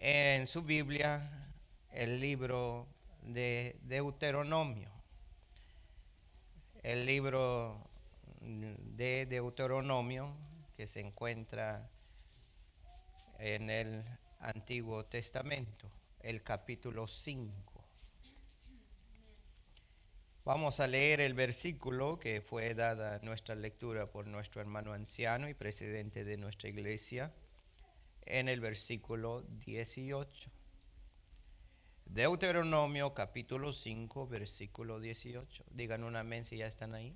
en su Biblia el libro de Deuteronomio. El libro de Deuteronomio que se encuentra en el Antiguo Testamento, el capítulo 5. Vamos a leer el versículo que fue dada nuestra lectura por nuestro hermano anciano y presidente de nuestra iglesia, en el versículo 18. Deuteronomio capítulo 5, versículo 18. Digan un amén si ya están ahí.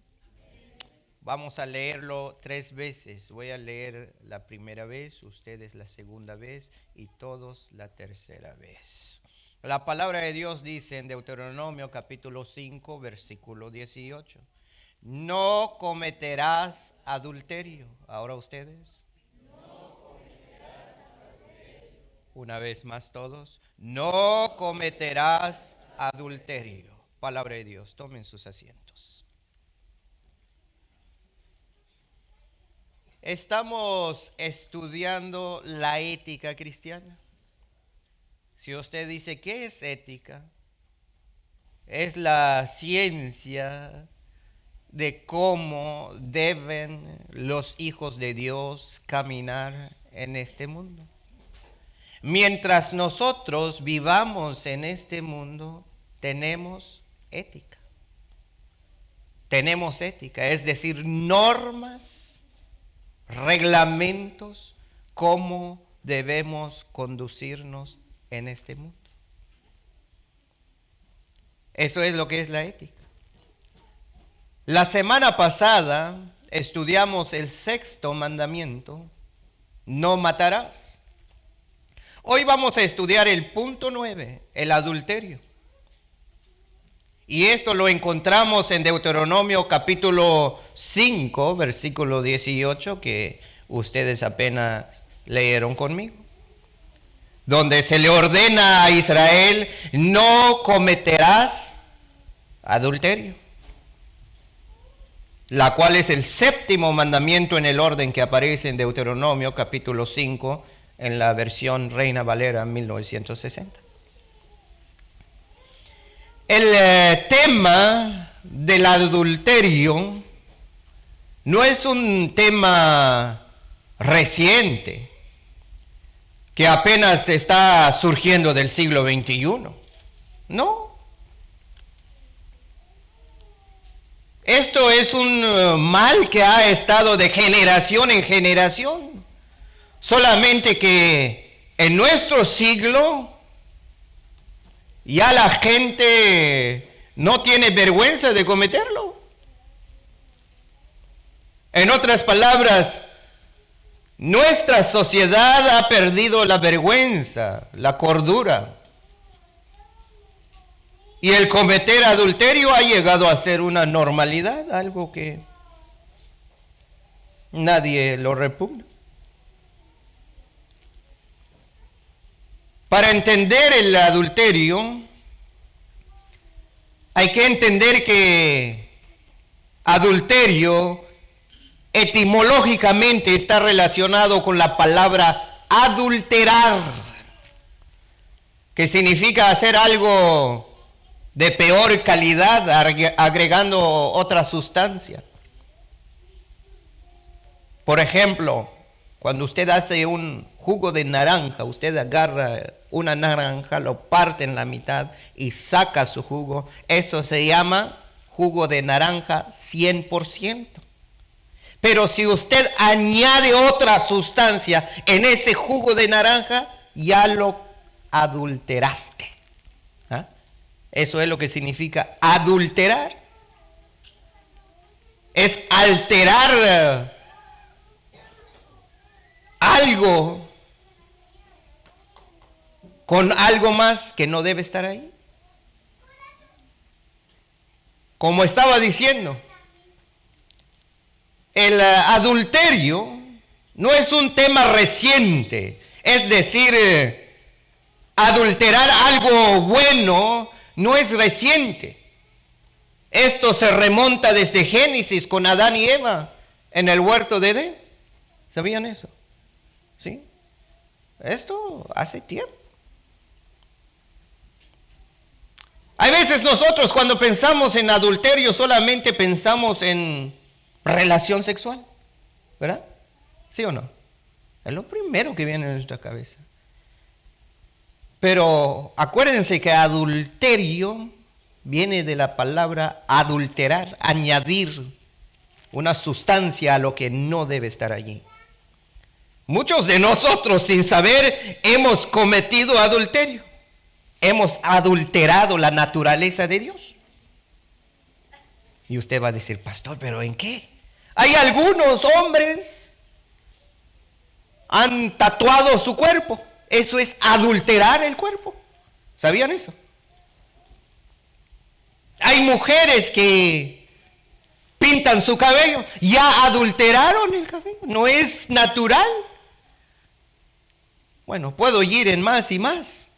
Vamos a leerlo 3 veces. Voy a leer la primera vez, ustedes la segunda vez y todos la tercera vez. La palabra de Dios dice en Deuteronomio capítulo 5, versículo 18. No cometerás adulterio. Ahora ustedes. Una vez más todos. No cometerás adulterio. Palabra de Dios. Tomen sus asientos. Estamos estudiando la ética cristiana. Si usted dice, ¿qué es ética? Es la ciencia de cómo deben los hijos de Dios caminar en este mundo. Mientras nosotros vivamos en este mundo, tenemos ética. Tenemos ética, es decir, normas, reglamentos, cómo debemos conducirnos en este mundo. Eso es lo que es la ética. La semana pasada estudiamos el 6º mandamiento, no matarás. Hoy vamos a estudiar el punto 9, el adulterio. Y esto lo encontramos en Deuteronomio capítulo 5, versículo 18, que ustedes apenas leyeron conmigo. Donde se le ordena a Israel, no cometerás adulterio. La cual es el 7º mandamiento en el orden que aparece en Deuteronomio capítulo 5, en la versión Reina Valera 1960. El tema del adulterio no es un tema reciente que apenas está surgiendo del siglo XXI. No. Esto es un mal que ha estado de generación en generación. Solamente que en nuestro siglo ya la gente no tiene vergüenza de cometerlo. En otras palabras, nuestra sociedad ha perdido la vergüenza, la cordura. Y el cometer adulterio ha llegado a ser una normalidad, algo que nadie lo repugna. Para entender el adulterio, hay que entender que adulterio etimológicamente está relacionado con la palabra adulterar, que significa hacer algo de peor calidad agregando otra sustancia. Por ejemplo, cuando usted hace un jugo de naranja, usted agarra una naranja, lo parte en la mitad y saca su jugo. Eso se llama jugo de naranja 100%. Pero si usted añade otra sustancia en ese jugo de naranja, ya lo adulteraste. ¿Ah? Eso es lo que significa adulterar. Es alterar algo con algo más que no debe estar ahí. Como estaba diciendo, el adulterio no es un tema reciente, es decir, adulterar algo bueno no es reciente. Esto se remonta desde Génesis con Adán y Eva en el huerto de Edén. ¿Sabían eso? ¿Sí? Esto hace tiempo. Hay veces nosotros cuando pensamos en adulterio solamente pensamos en relación sexual, ¿verdad? ¿Sí o no? Es lo primero que viene a nuestra cabeza. Pero acuérdense que adulterio viene de la palabra adulterar, añadir una sustancia a lo que no debe estar allí. Muchos de nosotros, sin saber, hemos cometido adulterio. Hemos adulterado la naturaleza de Dios. Y usted va a decir, pastor, ¿pero en qué? Hay algunos hombres han tatuado su cuerpo. Eso es adulterar el cuerpo. ¿Sabían eso? Hay mujeres que pintan su cabello. Ya adulteraron el cabello. No es natural. Bueno, puedo ir en más y más.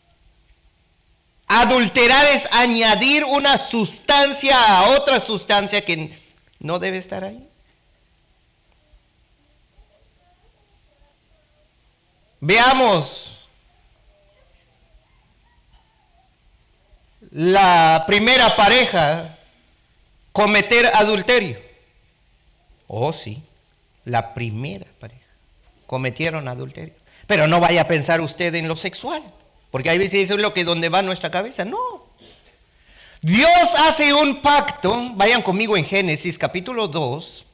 Adulterar es añadir una sustancia a otra sustancia que no debe estar ahí. Veamos la primera pareja cometer adulterio. Oh, sí, la primera pareja cometieron adulterio. Pero no vaya a pensar usted en lo sexual. Porque hay veces eso es lo que donde va nuestra cabeza. No. Dios hace un pacto. Vayan conmigo en Génesis capítulo 2.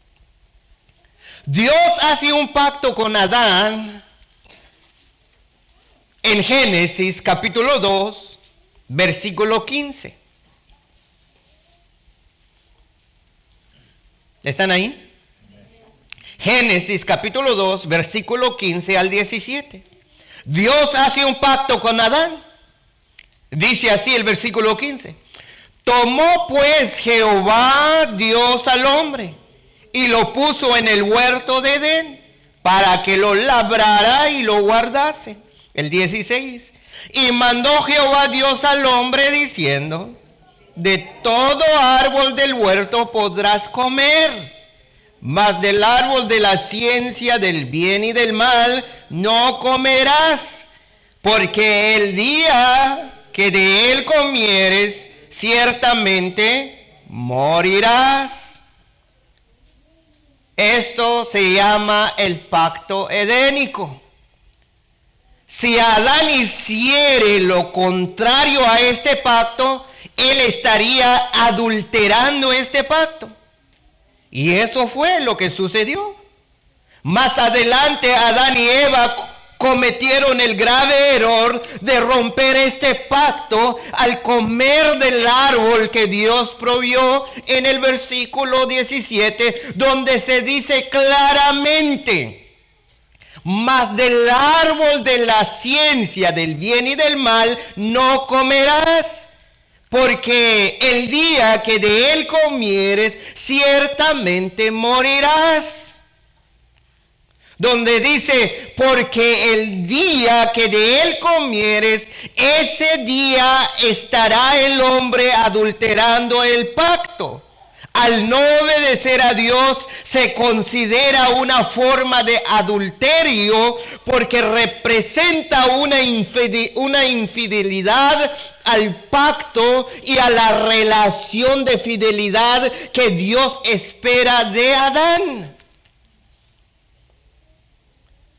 Dios hace un pacto con Adán. En Génesis capítulo 2, versículo 15. ¿Están ahí? Génesis capítulo 2, versículo 15 al 17. Dios hace un pacto con Adán. Dice así el versículo 15. Tomó pues Jehová Dios al hombre y lo puso en el huerto de Edén para que lo labrara y lo guardase. El 16. Y mandó Jehová Dios al hombre diciendo, de todo árbol del huerto podrás comer, mas del árbol de la ciencia del bien y del mal no comerás, porque el día que de él comieres, ciertamente morirás. Esto se llama el pacto edénico. Si Adán hiciere lo contrario a este pacto, él estaría adulterando este pacto. Y eso fue lo que sucedió. Más adelante Adán y Eva cometieron el grave error de romper este pacto al comer del árbol que Dios prohibió en el versículo 17, donde se dice claramente, mas del árbol de la ciencia del bien y del mal no comerás, porque el día que de él comieres, ciertamente morirás. Donde dice, porque el día que de él comieres, ese día estará el hombre adulterando el pacto. Al no obedecer a Dios se considera una forma de adulterio porque representa una infidelidad al pacto y a la relación de fidelidad que Dios espera de Adán.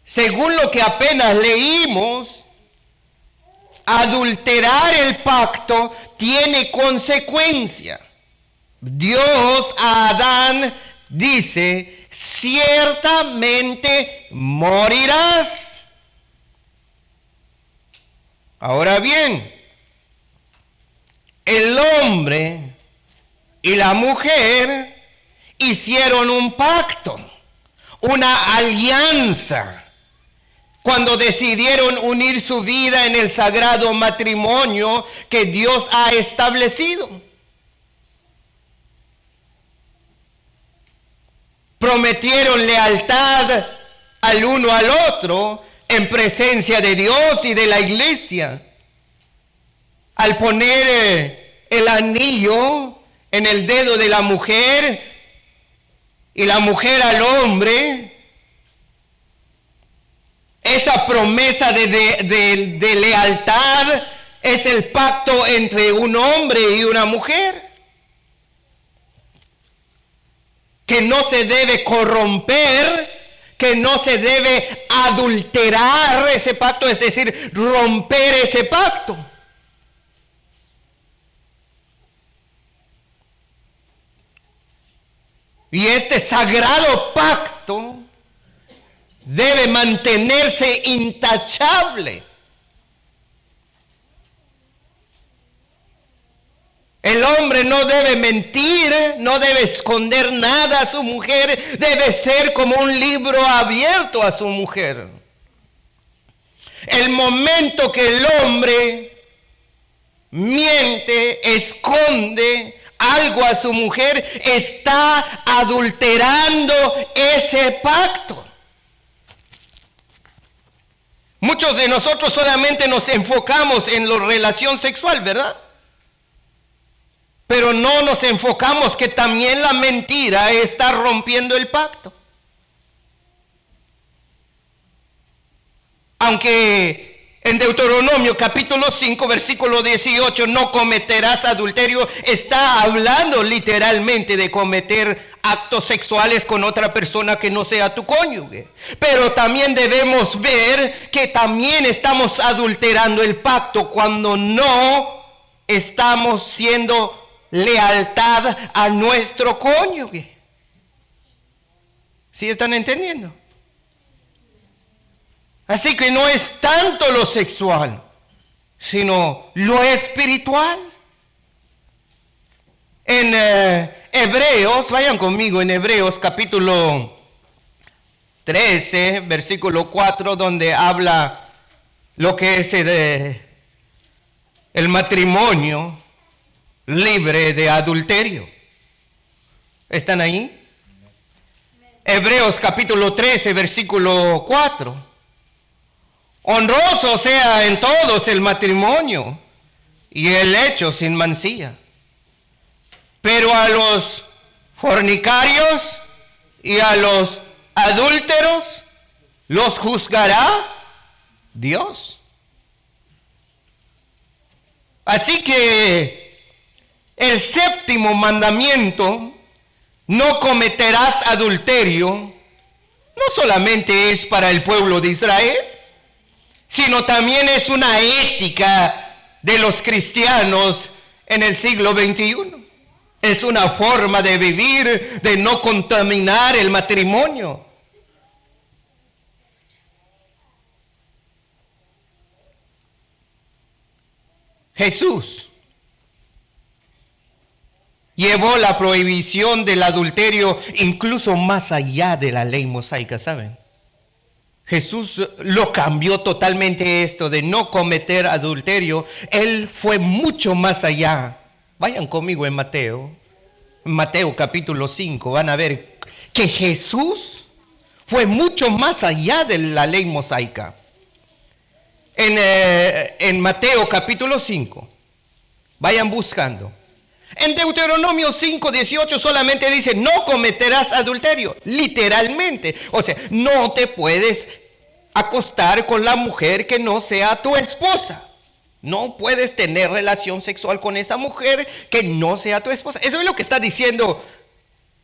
Según lo que apenas leímos, adulterar el pacto tiene consecuencia. Dios a Adán dice, ciertamente morirás. Ahora bien, el hombre y la mujer hicieron un pacto, una alianza, cuando decidieron unir su vida en el sagrado matrimonio que Dios ha establecido. Prometieron lealtad al uno al otro en presencia de Dios y de la iglesia. Al poner el anillo en el dedo de la mujer y la mujer al hombre, esa promesa de lealtad es el pacto entre un hombre y una mujer, que no se debe corromper, que no se debe adulterar ese pacto, es decir, romper ese pacto. Y este sagrado pacto debe mantenerse intachable. El hombre no debe mentir, no debe esconder nada a su mujer, debe ser como un libro abierto a su mujer. El momento que el hombre miente, esconde algo a su mujer, está adulterando ese pacto. Muchos de nosotros solamente nos enfocamos en la relación sexual, ¿verdad? Pero no nos enfocamos que también la mentira está rompiendo el pacto. Aunque en Deuteronomio capítulo 5 versículo 18, no cometerás adulterio, está hablando literalmente de cometer actos sexuales con otra persona que no sea tu cónyuge. Pero también debemos ver que también estamos adulterando el pacto cuando no estamos siendo lealtad a nuestro cónyuge. ¿Sí están entendiendo? Así que no es tanto lo sexual, sino lo espiritual. En Hebreos, vayan conmigo en Hebreos capítulo 13, versículo 4, donde habla lo que es el matrimonio libre de adulterio. ¿Están ahí? Hebreos capítulo 13, versículo 4. Honroso sea en todos el matrimonio y el hecho sin mancilla. Pero a los fornicarios y a los adúlteros los juzgará Dios. Así que el séptimo mandamiento, no cometerás adulterio, no solamente es para el pueblo de Israel, sino también es una ética de los cristianos en el siglo XXI. Es una forma de vivir, de no contaminar el matrimonio. Jesús llevó la prohibición del adulterio incluso más allá de la ley mosaica, ¿saben? Jesús lo cambió totalmente esto de no cometer adulterio. Él fue mucho más allá. Vayan conmigo en Mateo capítulo 5, van a ver que Jesús fue mucho más allá de la ley mosaica. En Mateo capítulo 5, vayan buscando. En Deuteronomio 5, 18 solamente dice, no cometerás adulterio, literalmente. O sea, no te puedes acostar con la mujer que no sea tu esposa. No puedes tener relación sexual con esa mujer que no sea tu esposa. Eso es lo que está diciendo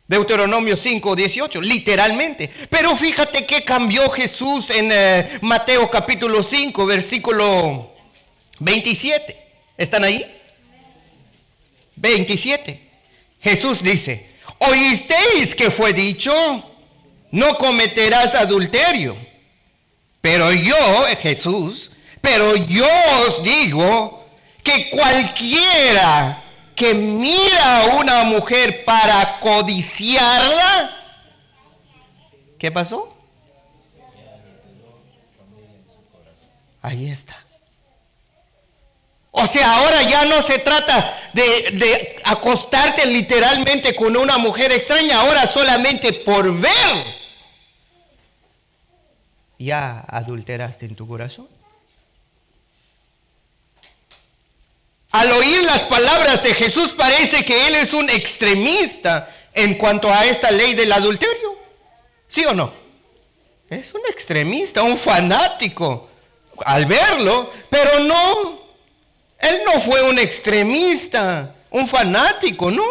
Deuteronomio 5, 18, literalmente. Pero fíjate que cambió Jesús en Mateo capítulo 5, versículo 27. ¿Están ahí? 27. Jesús dice, oísteis que fue dicho, no cometerás adulterio. Pero yo, Jesús, pero yo os digo que cualquiera que mira a una mujer para codiciarla, ¿qué pasó? Ahí está. O sea, ahora ya no se trata de acostarte literalmente con una mujer extraña, ahora solamente por ver ya adulteraste en tu corazón. Al oír las palabras de Jesús parece que él es un extremista en cuanto a esta ley del adulterio. ¿Sí o no? Es un extremista, un fanático al verlo, pero no. Él no fue un extremista, un fanático, no.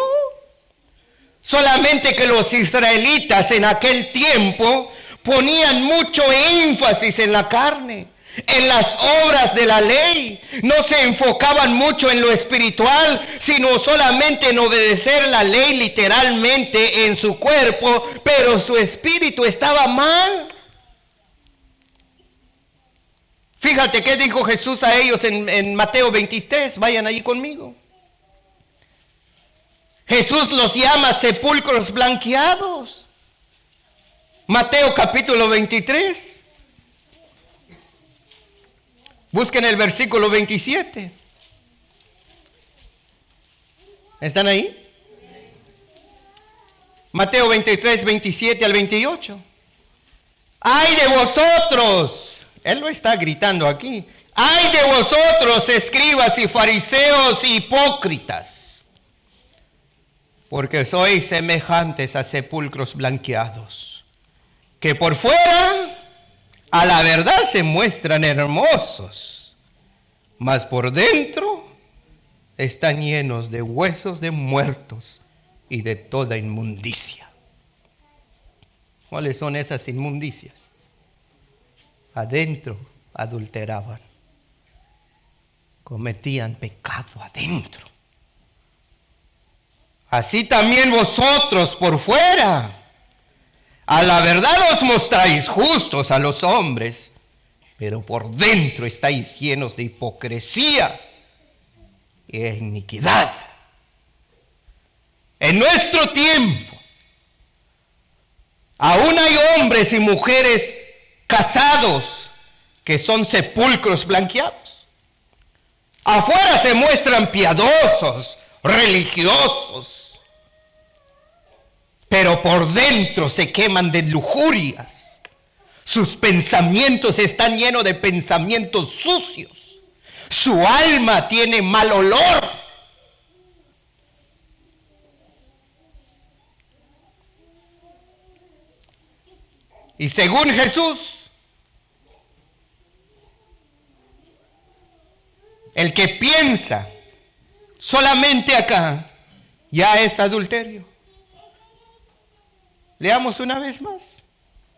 Solamente que los israelitas en aquel tiempo ponían mucho énfasis en la carne, en las obras de la ley. No se enfocaban mucho en lo espiritual, sino solamente en obedecer la ley literalmente en su cuerpo, pero su espíritu estaba mal. Fíjate qué dijo Jesús a ellos en Mateo 23, vayan allí conmigo. Jesús los llama sepulcros blanqueados. Mateo capítulo 23. Busquen el versículo 27. ¿Están ahí? Mateo 23, 27 al 28. ¡Ay de vosotros! Él lo está gritando aquí. ¡Ay de vosotros, escribas y fariseos hipócritas! Porque sois semejantes a sepulcros blanqueados, que por fuera a la verdad se muestran hermosos, mas por dentro están llenos de huesos de muertos y de toda inmundicia. ¿Cuáles son esas inmundicias? Adentro adulteraban, cometían pecado adentro. Así también vosotros por fuera, a la verdad os mostráis justos a los hombres, pero por dentro estáis llenos de hipocresías y iniquidad. En nuestro tiempo, aún hay hombres y mujeres casados que son sepulcros blanqueados. Afuera se muestran piadosos, religiosos, pero por dentro se queman de lujurias. Sus pensamientos están llenos de pensamientos sucios. Su alma tiene mal olor. Y según Jesús, el que piensa solamente acá ya es adulterio. Leamos una vez más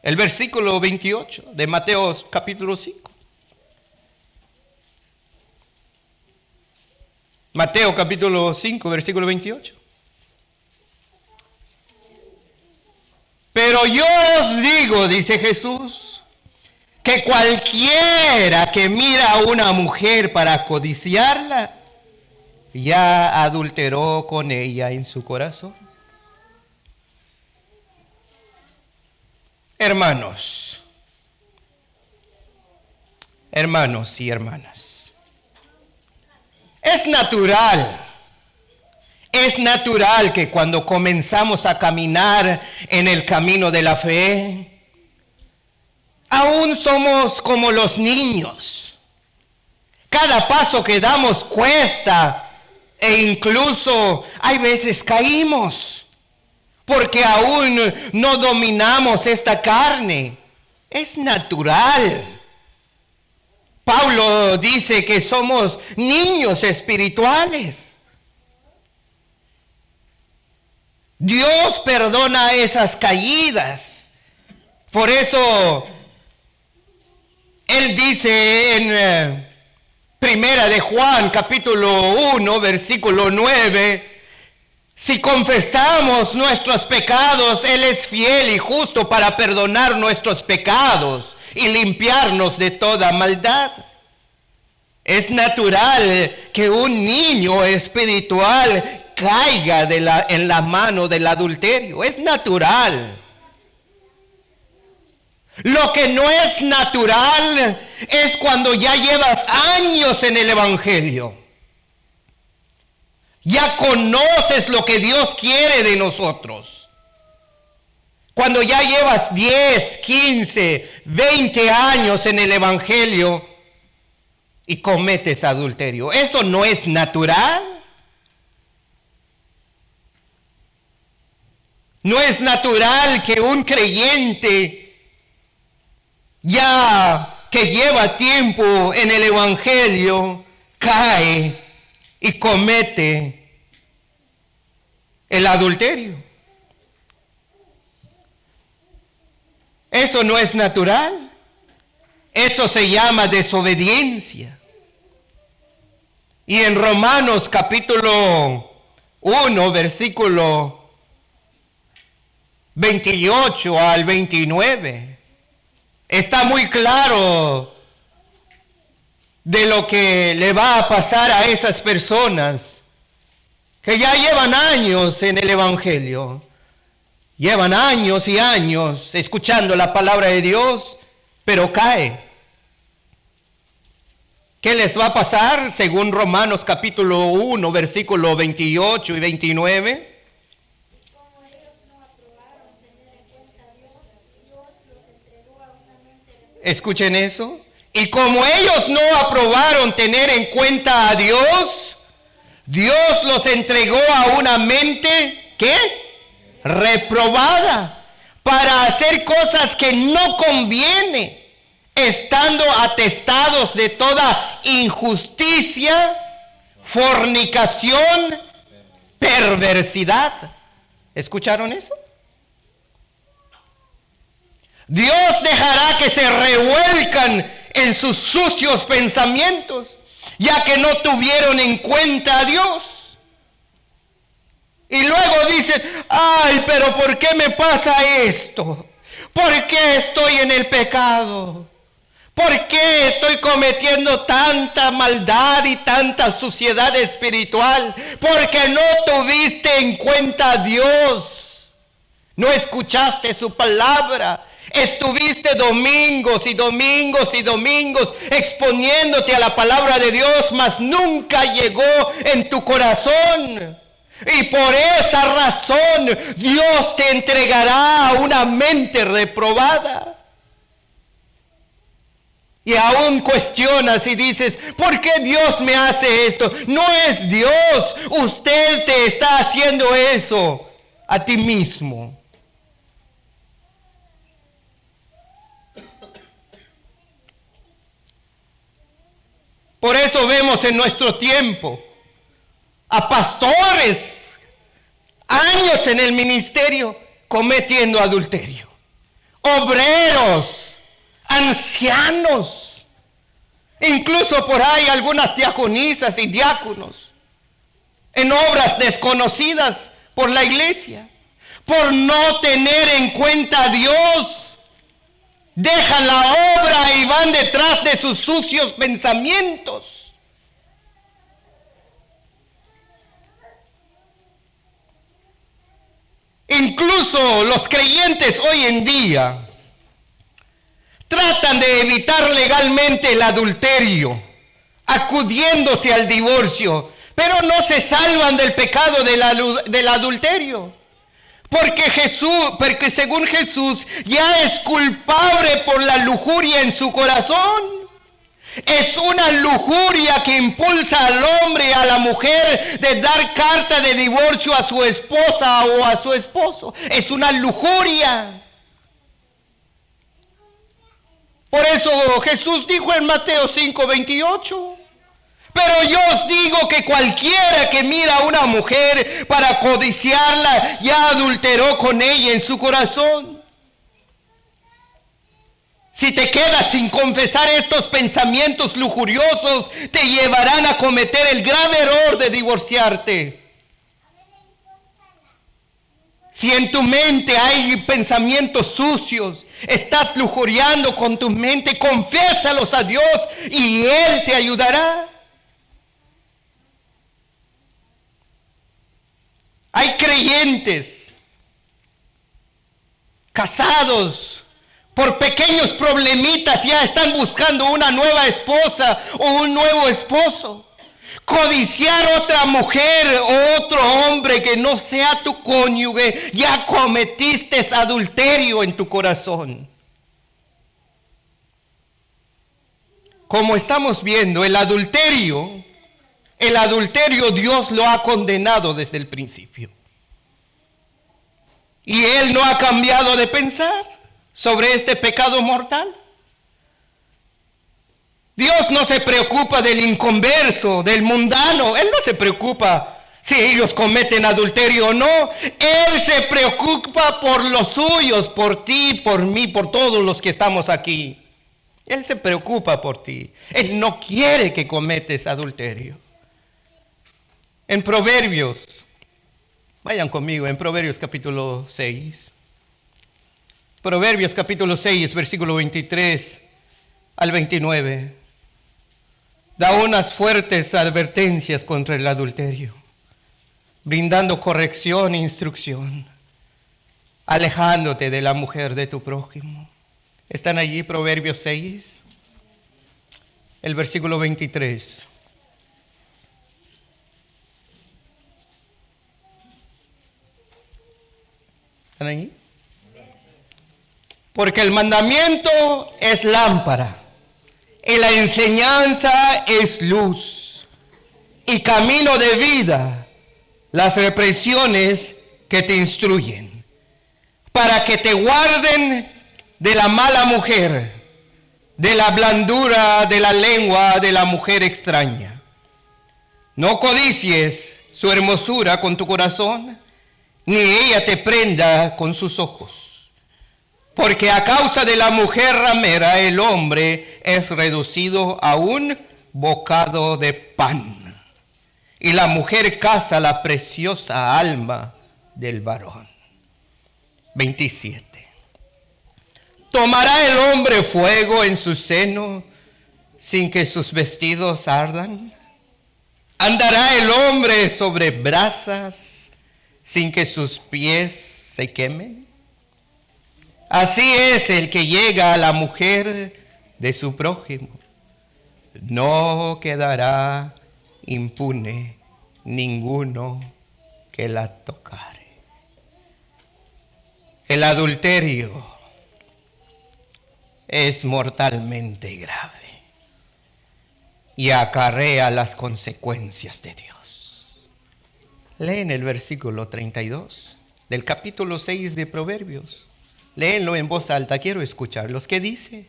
el versículo 28 de Mateo capítulo 5. Mateo capítulo 5, versículo 28. Pero yo os digo, dice Jesús, que cualquiera que mira a una mujer para codiciarla, ya adulteró con ella en su corazón. Hermanos y hermanas, es natural que cuando comenzamos a caminar en el camino de la fe, aún somos como los niños. Cada paso que damos cuesta e incluso hay veces caímos. Porque aún no dominamos esta carne. Es natural. Pablo dice que somos niños espirituales. Dios perdona esas caídas. Por eso Él dice en Primera de Juan, capítulo 1, versículo 9, si confesamos nuestros pecados, Él es fiel y justo para perdonar nuestros pecados y limpiarnos de toda maldad. Es natural que un niño espiritual caiga en la mano del adulterio. Es natural. Lo que no es natural es cuando ya llevas años en el Evangelio. Ya conoces lo que Dios quiere de nosotros. Cuando ya llevas 10, 15, 20 años en el Evangelio y cometes adulterio. ¿Eso no es natural? No es natural que un creyente ya que lleva tiempo en el Evangelio cae y comete el adulterio. Eso no es natural. Eso se llama desobediencia. Y en Romanos capítulo 1, versículo 28 al 29, está muy claro de lo que le va a pasar a esas personas que ya llevan años en el Evangelio. Llevan años y años escuchando la palabra de Dios, pero cae. ¿Qué les va a pasar? Según Romanos capítulo 1, versículos 28 y 29. Como ellos no aprobaron tener en cuenta a Dios, Dios los entregó a una mente reprobada. Escuchen eso. Y como ellos no aprobaron tener en cuenta a Dios, Dios los entregó a una mente, ¿qué? Reprobada, para hacer cosas que no conviene, estando atestados de toda injusticia, fornicación, perversidad. ¿Escucharon eso? Dios dejará que se revuelcan en sus sucios pensamientos, ya que no tuvieron en cuenta a Dios. Y luego dicen, ay, pero ¿por qué me pasa esto? ¿Por qué estoy en el pecado? ¿Por qué estoy cometiendo tanta maldad y tanta suciedad espiritual? Porque no tuviste en cuenta a Dios. No escuchaste su palabra. Estuviste domingos y domingos y domingos exponiéndote a la palabra de Dios, mas nunca llegó en tu corazón. Y por esa razón Dios te entregará a una mente reprobada. Y aún cuestionas y dices, ¿por qué Dios me hace esto? No es Dios, usted te está haciendo eso a ti mismo. Por eso vemos en nuestro tiempo a pastores, años en el ministerio, cometiendo adulterio. Obreros, ancianos, incluso por ahí algunas diaconisas y diáconos, en obras desconocidas por la iglesia, por no tener en cuenta a Dios, dejan la obra y van detrás de sus sucios pensamientos. Incluso los creyentes hoy en día tratan de evitar legalmente el adulterio, acudiéndose al divorcio, pero no se salvan del pecado del adulterio. Porque según Jesús ya es culpable por la lujuria en su corazón. Es una lujuria que impulsa al hombre y a la mujer de dar carta de divorcio a su esposa o a su esposo. Es una lujuria. Por eso Jesús dijo en Mateo 5:28, pero yo os digo que cualquiera que mira a una mujer para codiciarla ya adulteró con ella en su corazón. Si te quedas sin confesar estos pensamientos lujuriosos, te llevarán a cometer el grave error de divorciarte. Si en tu mente hay pensamientos sucios, estás lujuriando con tu mente, confiésalos a Dios y Él te ayudará. Hay creyentes casados, por pequeños problemitas ya están buscando una nueva esposa o un nuevo esposo. Codiciar otra mujer o otro hombre que no sea tu cónyuge, ya cometiste adulterio en tu corazón. Como estamos viendo, el adulterio Dios lo ha condenado desde el principio. Y Él no ha cambiado de pensar sobre este pecado mortal. Dios no se preocupa del inconverso, del mundano. Él no se preocupa si ellos cometen adulterio o no. Él se preocupa por los suyos, por ti, por mí, por todos los que estamos aquí. Él se preocupa por ti. Él no quiere que cometes adulterio. En Proverbios, vayan conmigo, en Proverbios capítulo 6. Proverbios capítulo 6, versículo 23 al 29. Da unas fuertes advertencias contra el adulterio, brindando corrección e instrucción, alejándote de la mujer de tu prójimo. ¿Están allí Proverbios 6? El versículo 23. ¿Están allí? Porque el mandamiento es lámpara y la enseñanza es luz y camino de vida, las represiones que te instruyen, para que te guarden de la mala mujer, de la blandura de la lengua de la mujer extraña. No codicies su hermosura con tu corazón, ni ella te prenda con sus ojos. Porque a causa de la mujer ramera el hombre es reducido a un bocado de pan, y la mujer caza la preciosa alma del varón. 27. ¿Tomará el hombre fuego en su seno sin que sus vestidos ardan? ¿Andará el hombre sobre brasas sin que sus pies se quemen? Así es el que llega a la mujer de su prójimo. No quedará impune ninguno que la tocare. El adulterio es mortalmente grave y acarrea las consecuencias de Dios. Leen el versículo 32 del capítulo 6 de Proverbios. Léenlo en voz alta, quiero escucharlos. ¿Qué dice?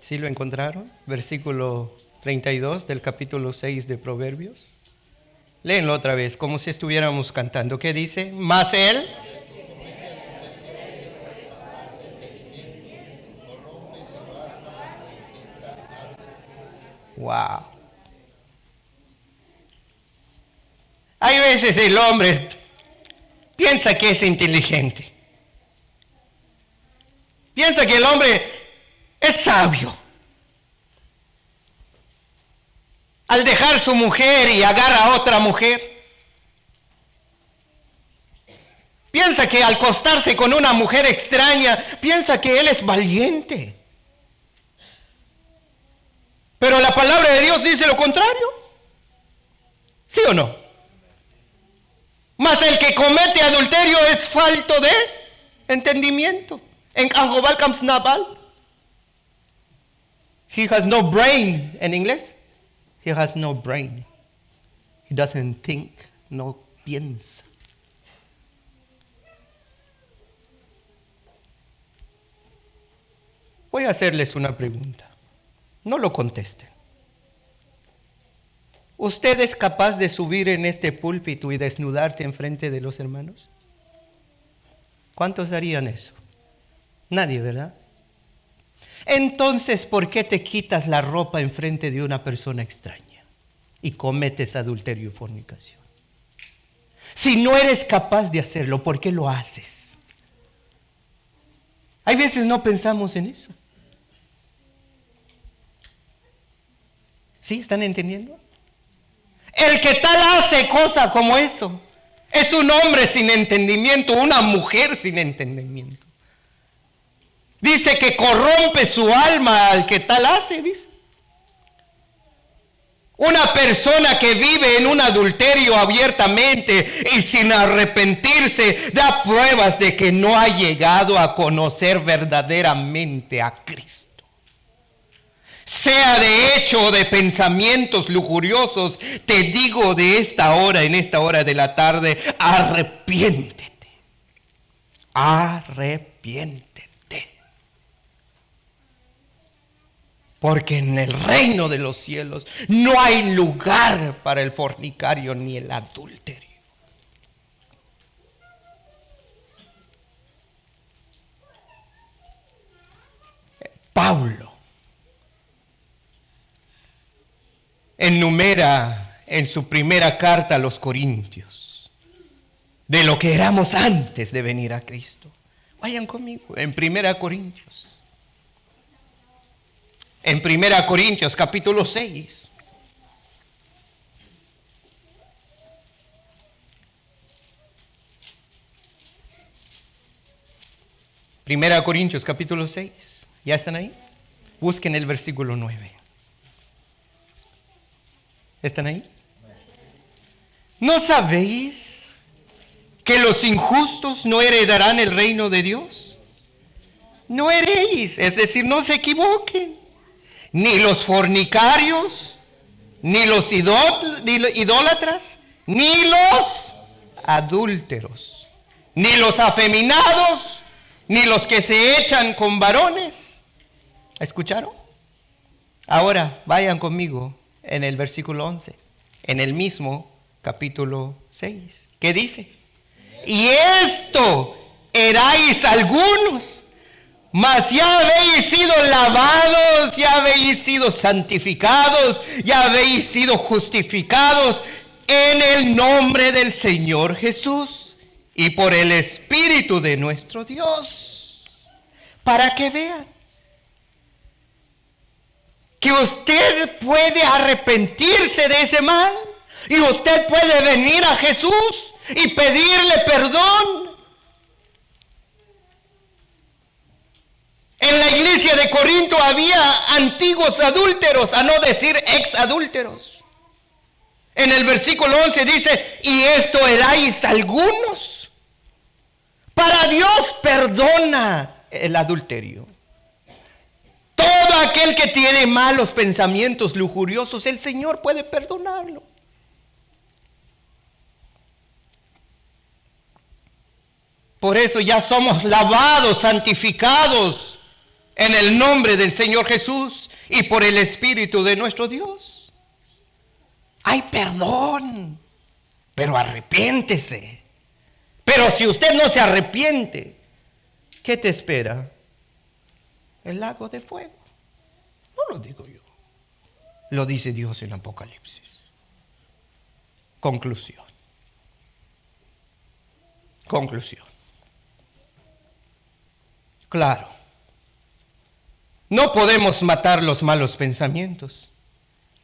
¿Sí lo encontraron? Versículo 32 del capítulo 6 de Proverbios. Léenlo otra vez, como si estuviéramos cantando. ¿Qué dice? Mas él... Wow. Hay veces el hombre piensa que es inteligente. Piensa que el hombre es sabio. Al dejar su mujer y agarra a otra mujer. Piensa que al acostarse con una mujer extraña, piensa que él es valiente. Pero la palabra de Dios dice lo contrario. ¿Sí o no? Mas el que comete adulterio es falto de entendimiento. En Angobal Kamsnabal. He has no brain. En inglés. He has no brain. He doesn't think. No piensa. Voy a hacerles una pregunta. No lo contesten. ¿Usted es capaz de subir en este púlpito y desnudarte enfrente de los hermanos? ¿Cuántos harían eso? Nadie, ¿verdad? Entonces, ¿por qué te quitas la ropa enfrente de una persona extraña y cometes adulterio y fornicación? Si no eres capaz de hacerlo, ¿por qué lo haces? Hay veces no pensamos en eso. ¿Sí? ¿Están entendiendo? El que tal hace cosa como eso es un hombre sin entendimiento, una mujer sin entendimiento. Dice que corrompe su alma al que tal hace, dice. Una persona que vive en un adulterio abiertamente y sin arrepentirse da pruebas de que no ha llegado a conocer verdaderamente a Cristo. sea de hecho o de pensamientos lujuriosos, te digo de esta hora, en esta hora de la tarde, arrepiéntete. Arrepiéntete. Porque en el reino de los cielos no hay lugar para el fornicario ni el adúlterio. Pablo enumera en su primera carta a los Corintios de lo que éramos antes de venir a Cristo. Vayan conmigo en 1 Corintios. En 1 Corintios capítulo 6. Primera Corintios capítulo 6. ¿Ya están ahí? Busquen el versículo 9. ¿Están ahí? ¿No sabéis que los injustos no heredarán el reino de Dios? No heréis, es decir, no se equivoquen. Ni los fornicarios, ni los idólatras, ni los adúlteros, ni los afeminados, ni los que se echan con varones. ¿Escucharon? Ahora vayan conmigo en el versículo 11, en el mismo capítulo 6. ¿Qué dice? Y esto erais algunos, mas ya habéis sido lavados, ya habéis sido santificados, ya habéis sido justificados en el nombre del Señor Jesús y por el Espíritu de nuestro Dios. Para que vean que usted puede arrepentirse de ese mal y usted puede venir a Jesús y pedirle perdón. En la iglesia de Corinto había antiguos adúlteros, a no decir ex adúlteros. En el versículo 11 dice, y esto erais algunos. Para Dios perdona el adulterio. Todo aquel que tiene malos pensamientos lujuriosos, el Señor puede perdonarlo. Por eso ya somos lavados, santificados en el nombre del Señor Jesús y por el Espíritu de nuestro Dios. Hay perdón, pero arrepiéntese. Pero si usted no se arrepiente, ¿qué te espera? El lago de fuego. No lo digo yo, lo dice Dios en Apocalipsis. Conclusión. Claro, no podemos matar los malos pensamientos.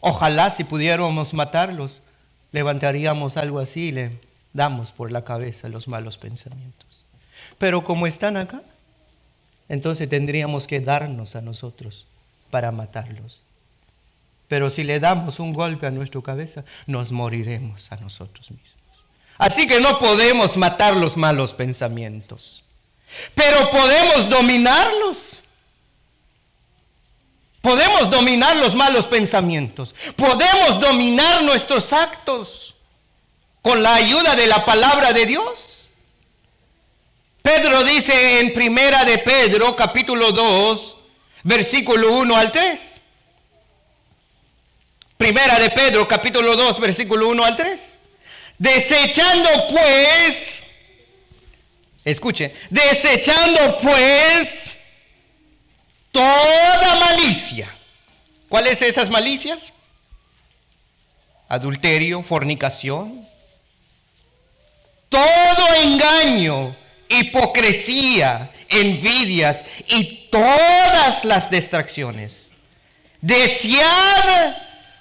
Ojalá si pudiéramos matarlos, levantaríamos algo así y le damos por la cabeza los malos pensamientos. Pero como están acá, entonces tendríamos que darnos a nosotros para matarlos. Pero si le damos un golpe a nuestra cabeza, nos moriremos a nosotros mismos. Así que no podemos matar los malos pensamientos, pero podemos dominarlos. Podemos dominar los malos pensamientos. Podemos dominar nuestros actos con la ayuda de la palabra de Dios. Pedro dice en Primera de Pedro, capítulo 2, versículo 1 al 3. Primera de Pedro, capítulo 2, versículo 1 al 3. Desechando pues, escuche, desechando pues toda malicia. ¿Cuáles son esas malicias? Adulterio, fornicación, todo engaño, hipocresía, envidias y todas las distracciones. Desead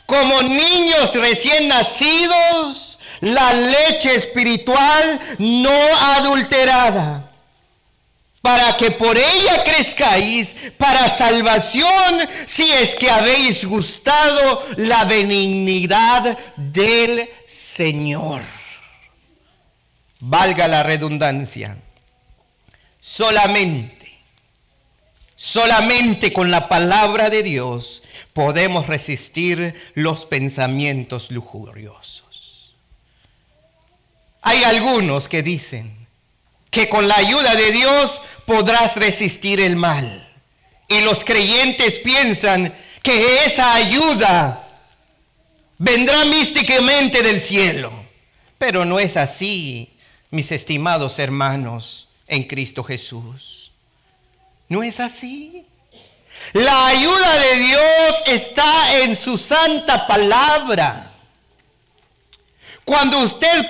como niños recién nacidos la leche espiritual no adulterada, para que por ella crezcáis para salvación, si es que habéis gustado la benignidad del Señor. Valga la redundancia, solamente con la palabra de Dios podemos resistir los pensamientos lujuriosos. Hay algunos que dicen que con la ayuda de Dios podrás resistir el mal. Y los creyentes piensan que esa ayuda vendrá místicamente del cielo. Pero no es así, mis estimados hermanos en Cristo Jesús. No es así. La ayuda de Dios está en su santa palabra. Cuando usted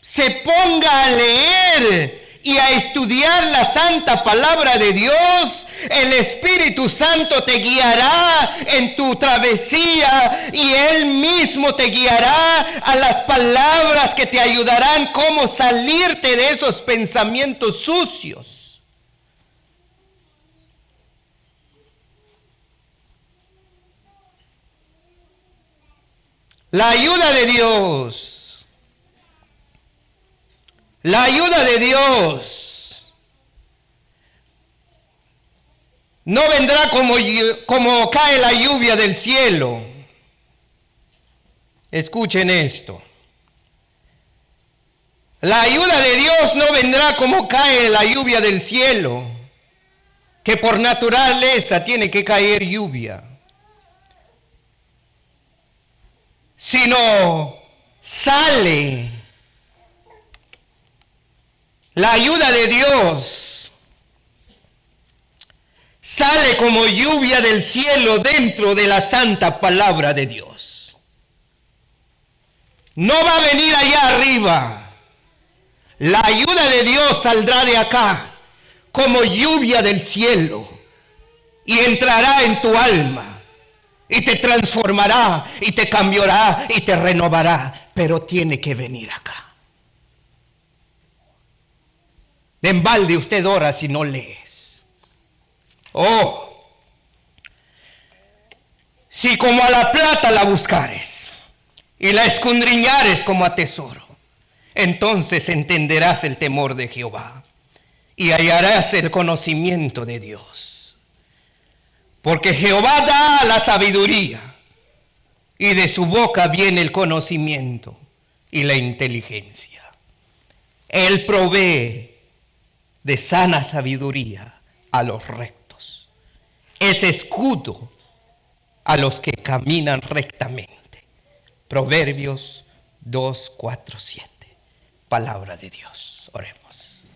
se ponga a leer y a estudiar la santa palabra de Dios, el Espíritu Santo te guiará en tu travesía y Él mismo te guiará a las palabras que te ayudarán cómo salirte de esos pensamientos sucios. La ayuda de Dios. La ayuda de Dios no vendrá como cae la lluvia del cielo. Escuchen esto. La ayuda de Dios no vendrá como cae la lluvia del cielo, que por naturaleza tiene que caer lluvia, sino sale. La ayuda de Dios sale como lluvia del cielo dentro de la santa palabra de Dios. No va a venir allá arriba. La ayuda de Dios saldrá de acá como lluvia del cielo y entrará en tu alma y te transformará y te cambiará y te renovará, pero tiene que venir acá. De en balde usted ora si no lees. Oh, si como a la plata la buscares y la escudriñares como a tesoro, entonces entenderás el temor de Jehová y hallarás el conocimiento de Dios. Porque Jehová da la sabiduría y de su boca viene el conocimiento y la inteligencia. Él provee de sana sabiduría a los rectos. Es escudo a los que caminan rectamente. Proverbios 2:4-7. Palabra de Dios. Oremos.